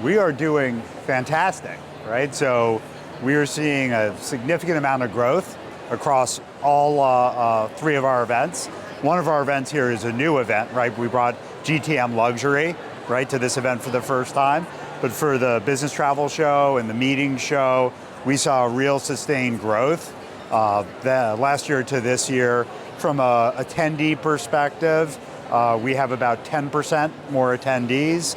We are doing fantastic, right? So we are seeing a significant amount of growth across all three of our events. One of our events here is a new event, right? We brought GTM Luxury, right, to this event for the first time. But for the business travel show and the meeting show, we saw real sustained growth last year to this year. From a attendee perspective, we have about 10% more attendees.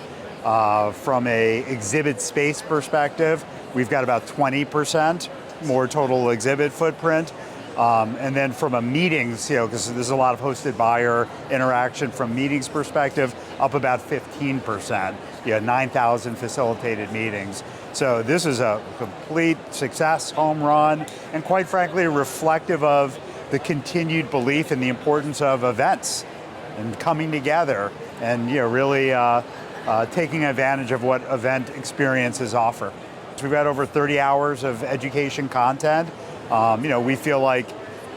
From a exhibit space perspective, we've got about 20% more total exhibit footprint. And then from a meetings, because there's a lot of hosted buyer interaction from meetings perspective, up about 15%. 9,000 facilitated meetings. So this is a complete success, home run, and quite frankly, reflective of the continued belief in the importance of events and coming together and really taking advantage of what event experiences offer. So we've got over 30 hours of education content. We feel like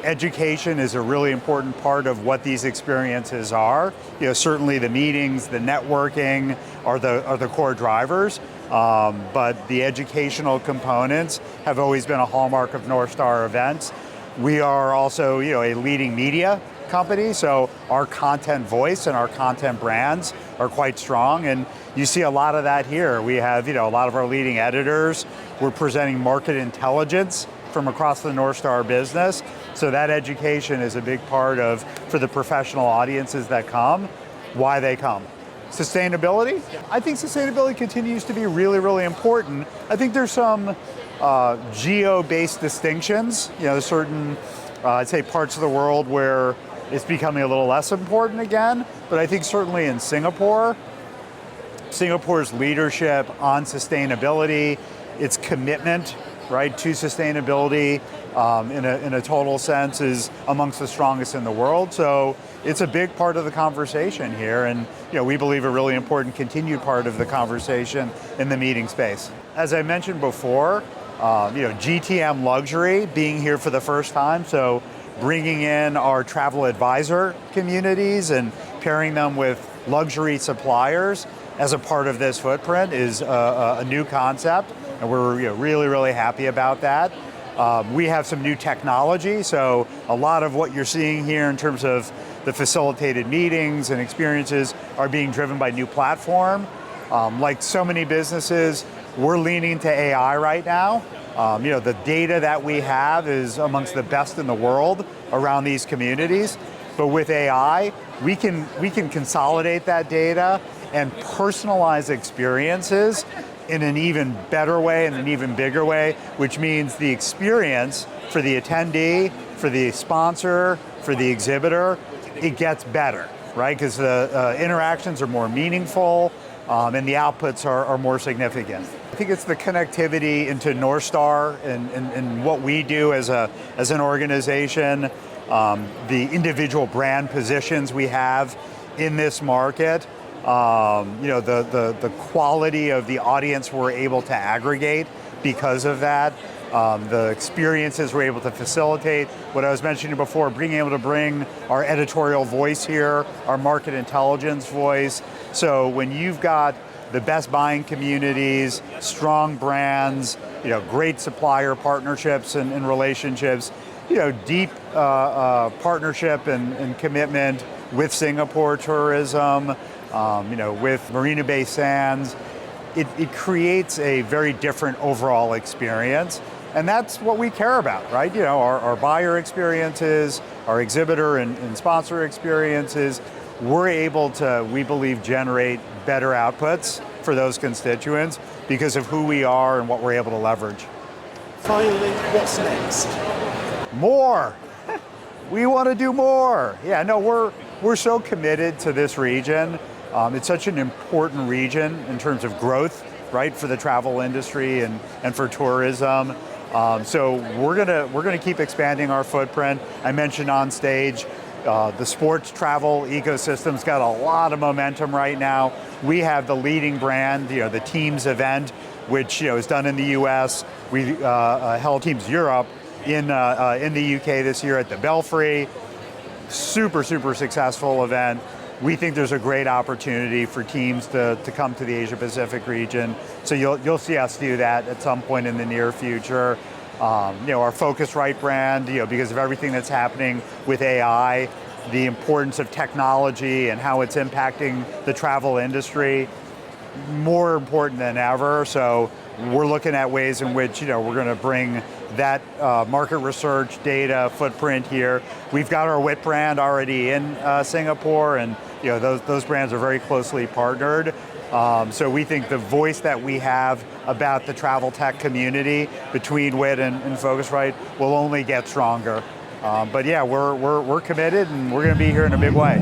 education is a really important part of what these experiences are. Certainly the meetings, the networking are the core drivers, but the educational components have always been a hallmark of Northstar events. We are also, a leading media company, so our content voice and our content brands are quite strong, and you see a lot of that here. We have, a lot of our leading editors. We're presenting market intelligence from across the Northstar business. So that education is a big part of, for the professional audiences that come, why they come. Sustainability? I think sustainability continues to be really, really important. I think there's some geo-based distinctions. There's certain, I'd say, parts of the world where it's becoming a little less important again, but I think certainly in Singapore's leadership on sustainability, its commitment, right, to sustainability in a total sense is amongst the strongest in the world. So it's a big part of the conversation here, and we believe a really important continued part of the conversation in the meeting space. As I mentioned before, GTM Luxury being here for the first time, so bringing in our travel advisor communities and pairing them with luxury suppliers as a part of this footprint is a new concept, and we're really, really happy about that. We have some new technology, so a lot of what you're seeing here in terms of the facilitated meetings and experiences are being driven by new platform. Like so many businesses, we're leaning to AI right now. The data that we have is amongst the best in the world around these communities. But with AI, we can consolidate that data and personalize experiences in an even better way and an even bigger way, which means the experience for the attendee, for the sponsor, for the exhibitor, it gets better, right? Because the interactions are more meaningful and the outputs are more significant. I think it's the connectivity into Northstar and what we do as an organization, the individual brand positions we have in this market, the quality of the audience we're able to aggregate because of that, the experiences we're able to facilitate. What I was mentioning before, being able to bring our editorial voice here, our market intelligence voice. So when you've got the best buying communities, strong brands, great supplier partnerships and relationships, deep partnership and commitment with Singapore tourism, with Marina Bay Sands, it creates a very different overall experience. And that's what we care about, right? Our buyer experiences, our exhibitor and sponsor experiences, we're able to, we believe, generate better outputs for those constituents because of who we are and what we're able to leverage. Finally, what's next? More. We want to do more. Yeah, no, we're so committed to this region. It's such an important region in terms of growth, right, for the travel industry and for tourism. So we're gonna keep expanding our footprint. I mentioned on stage, the sports travel ecosystem's got a lot of momentum right now. We have the leading brand, the Teams event, which is done in the U.S. We held Teams Europe in the UK this year at the Belfry. Super, super successful event. we think there's a great opportunity for teams to come to the Asia Pacific region. So you'll see us do that at some point in the near future. Our Focusrite brand, because of everything that's happening with AI, the importance of technology and how it's impacting the travel industry, more important than ever. So we're looking at ways in which we're going to bring that market research data footprint here. We've got our WIT brand already in Singapore, and those brands are very closely partnered. So we think the voice that we have about the travel tech community between WIT and Focusrite will only get stronger. But yeah, we're committed, and we're going to be here in a big way.